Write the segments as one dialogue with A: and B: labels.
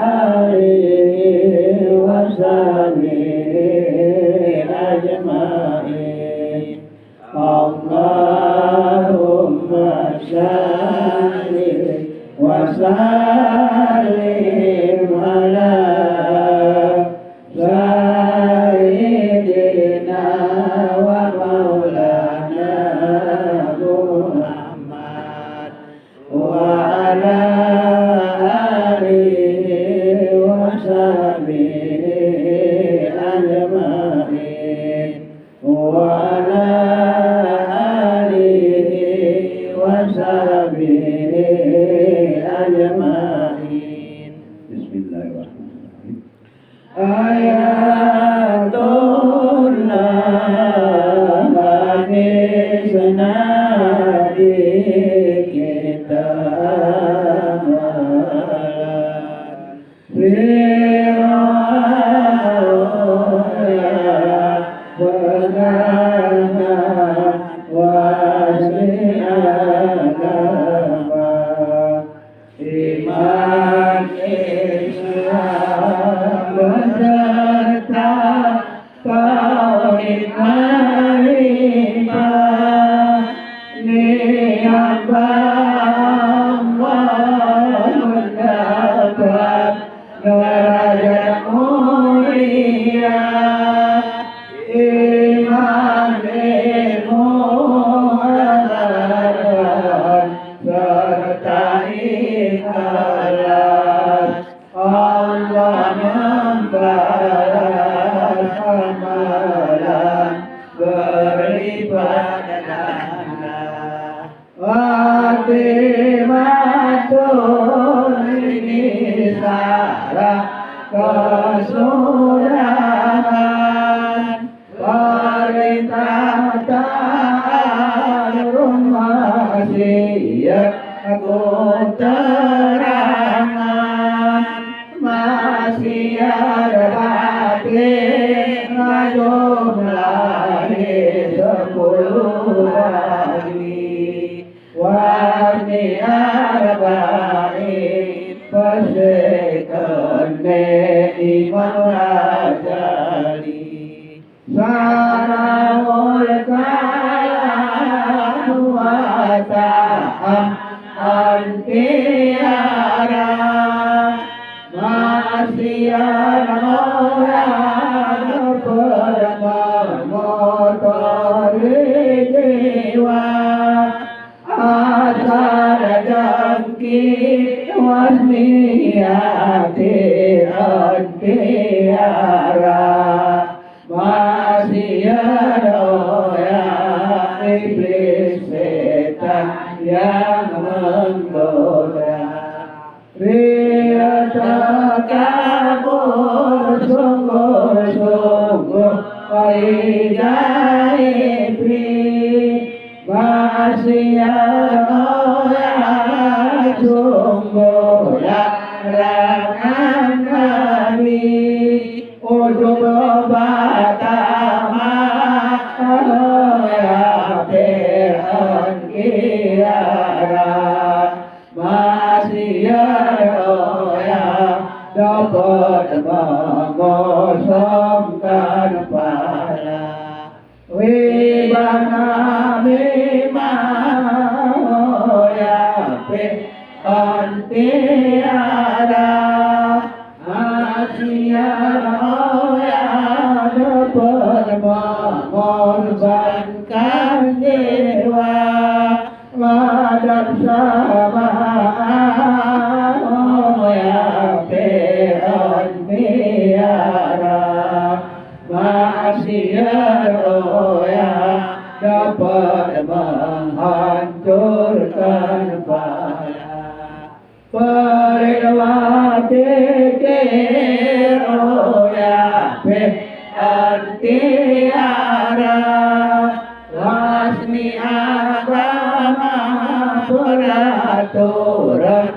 A: alihi wa sahbihi ajma'in. Allahumma shalli wa sallim ala sayyidina wa maulana Muhammad wa ala alihi wa sahbihi ajma'in wa ala alihi wa sahbihi ajma'in. Bismillahirrahmanirrahim. Ayatullah hadisnadi kita iman Islam beserta tauhid makrifat niat mendapat derajat mulia iman ilmu ajaran serta ikhlas Allah membalas amalan beribadah ganda Khatimatul ini syarat kesudahan perintah ta'aruf maksiat aku terangan maksiat batin jumlahi 10 lagi wani arba'in persekan iman rajali sarawul kalam wa ta'am antiara maksiat orang bermotori jiwa asal jangkit wasmiyati antiara maksiat orang iblis setan yang menggoda ria takabur sungguh-sungguh iblis maksiat orang sungguh larangan kami ujub batama ya Fir'aun kiara maksiat yang dapat mengosongkan pala wibana bimau ya Fir'aun tiada maksiat yang dapat mengorbankan jiwa wadah sama ya Fir'aun biara maksiat yang dapat menghancurkan pala perilwati ya Fir'aun tiara wasmi agama peraturan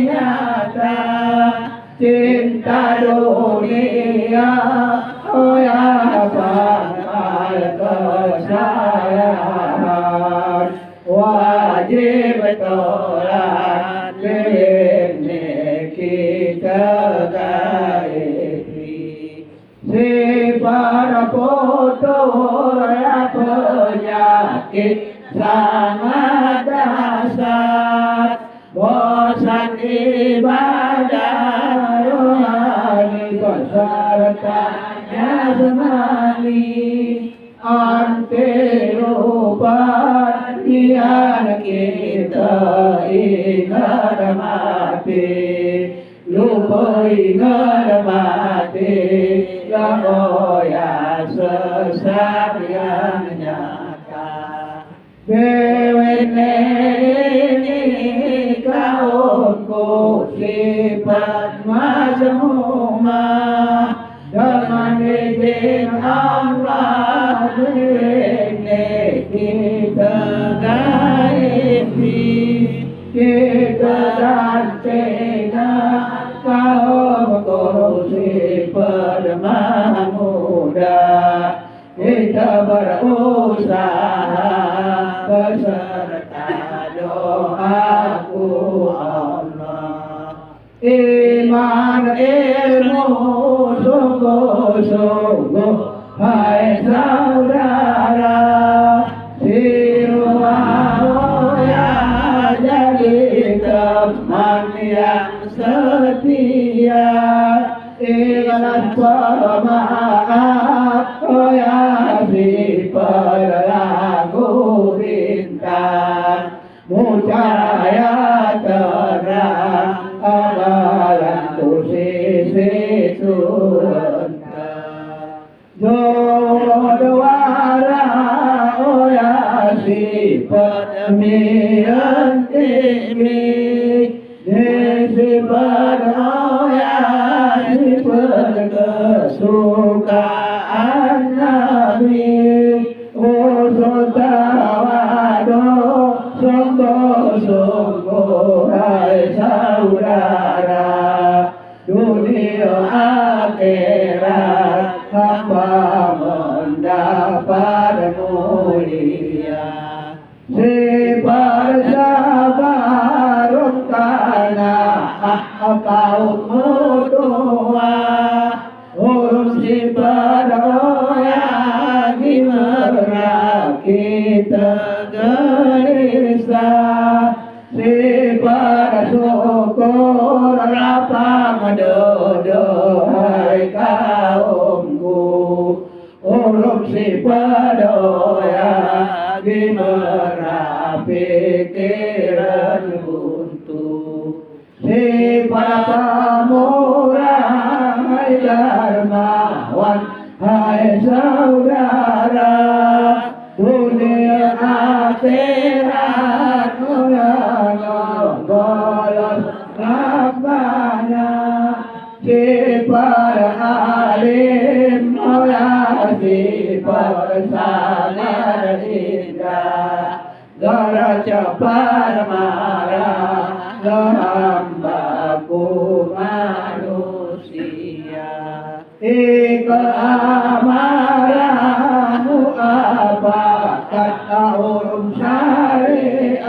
A: nyata cinta dunia oh ya bakal kesayangan wajib tolak memiliki Gaetri si para poto penyakit sangat dahsyat bosan ibadah rohani pesertanya semali anterupan yang kita ingat mati lupa ingat mati lamoya sesat yang nyata bewene ini kaumku sifat mazmumah dengan izin Allah ini kita gaiti kita dan cina kaumku sifat muda kita berusaha beserta doaku Allah iman ilmu sungguh-sungguh hai saudara siruah ya jadi teman yang setia ikhlas bermaaf oh ya si perilaku bintang mucahaya terang amalan sisi surga jodwara oh ya si pedemian tinggi desi peroya si kesukaan Nabi usul tawadu sungguh-sungguh hai saudara dunia akhirat hamba mendapat mulia si bersabar karena kaum tua urus si beroya gimana kita gelisah si bersyukur lapang dodo hai kaumku urus si beroya gimana pikiran buntu si pamurah hai dermawan hai saudara dunia akhirat golong Rabbana si para alim si persabar indah gara cepat marah hambaku manusia amarahmu apa kata hukum syariat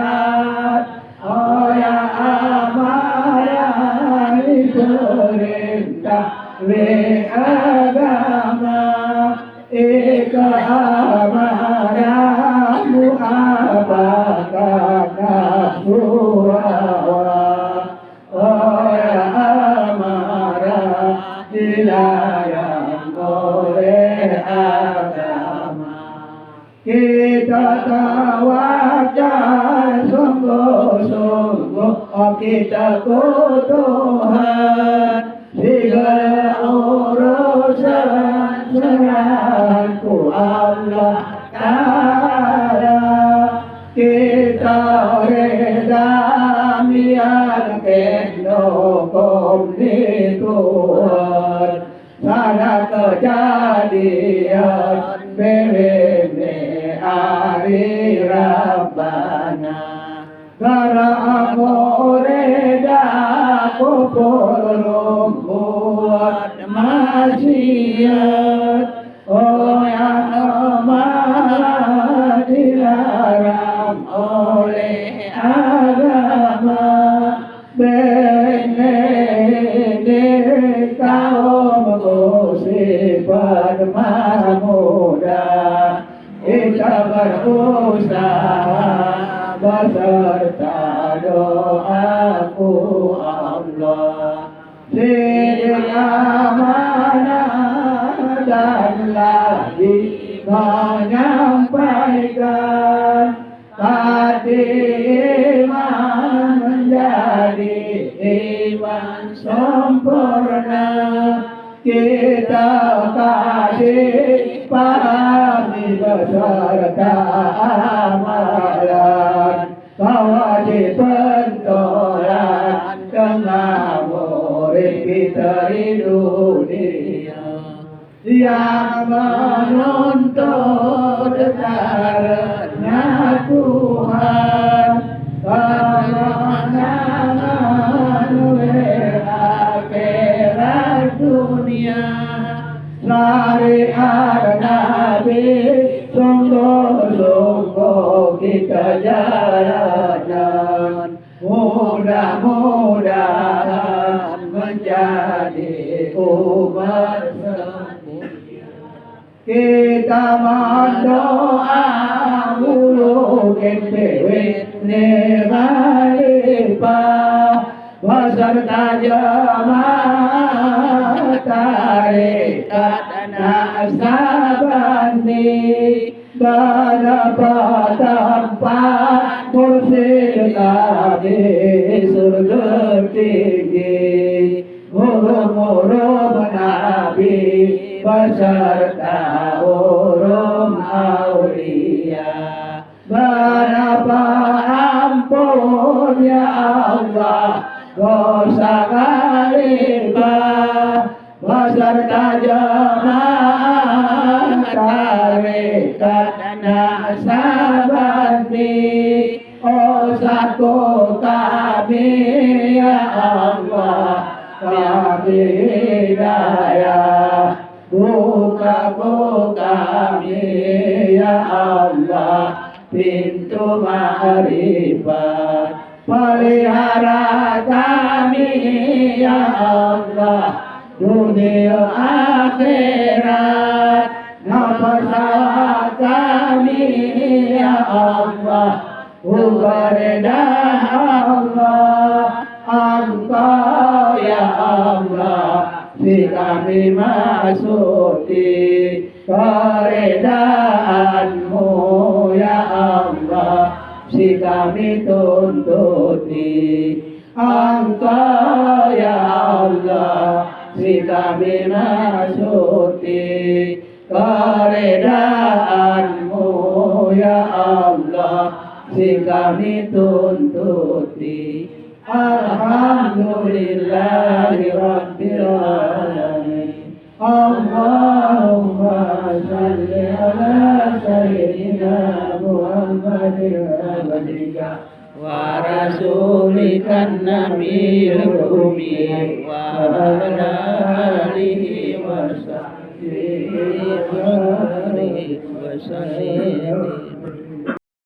A: oh ya amarah perintah le agama amarahmu apa kata suara oh ya amarah dilarang oleh agama kita tawakal sungguh-sungguh kita ku Tuhan segala urusan serahku Allah Ta'ala kita reda mian kendokom di Tuhan sana kejadian bebene hari Rabbana gara aku reda aku belum buat maksiat oh yang amat dilarang oleh agama bene perpermudah kita berusaha beserta doaku Allah. Sidin amanah dan lagi menyampaikan hati iman menjadi iman sempurna. Kita kasih pahami beserta amalan wajib pentolan tengah murid kita di dunia yang menuntut karena Tuhan kemenangan akhirat dunia. Syariat Nabi sungguh-sungguh kita jalankan, mudah-mudahan menjadi umat sempurna. Kita mendoa mulukin bewit nemalipah beserta jemaah tarekat Naksabandi dan dapat tempat kursi Nabi surga tinggi. Murid-murid Nabi beserta urum aulia. Berapa ampun ya Allah dosa khalifah beserta jemaah tarekat Naksabandi. Oh satu kami ya Allah kami hidayah, buka-buka kami ya Allah pintu ma'rifat. Pelihara kami ya Allah dunia akhirat. Nafas kami ya Allah ubadah Allah. Engkau ya Allah si kami masuki keredaanmu ya Allah si kami tuntuti. Engkau ya Allah si kami masuki keredaanmu ya Allah si kami tuntuti. Alhamdulillahi Rabbil Alamin. Allahumma salli ala Sayyidina Muhammadin abdika wa rasulikan nabiyil ummi wa ala alihi wa sahbihi wa sallim.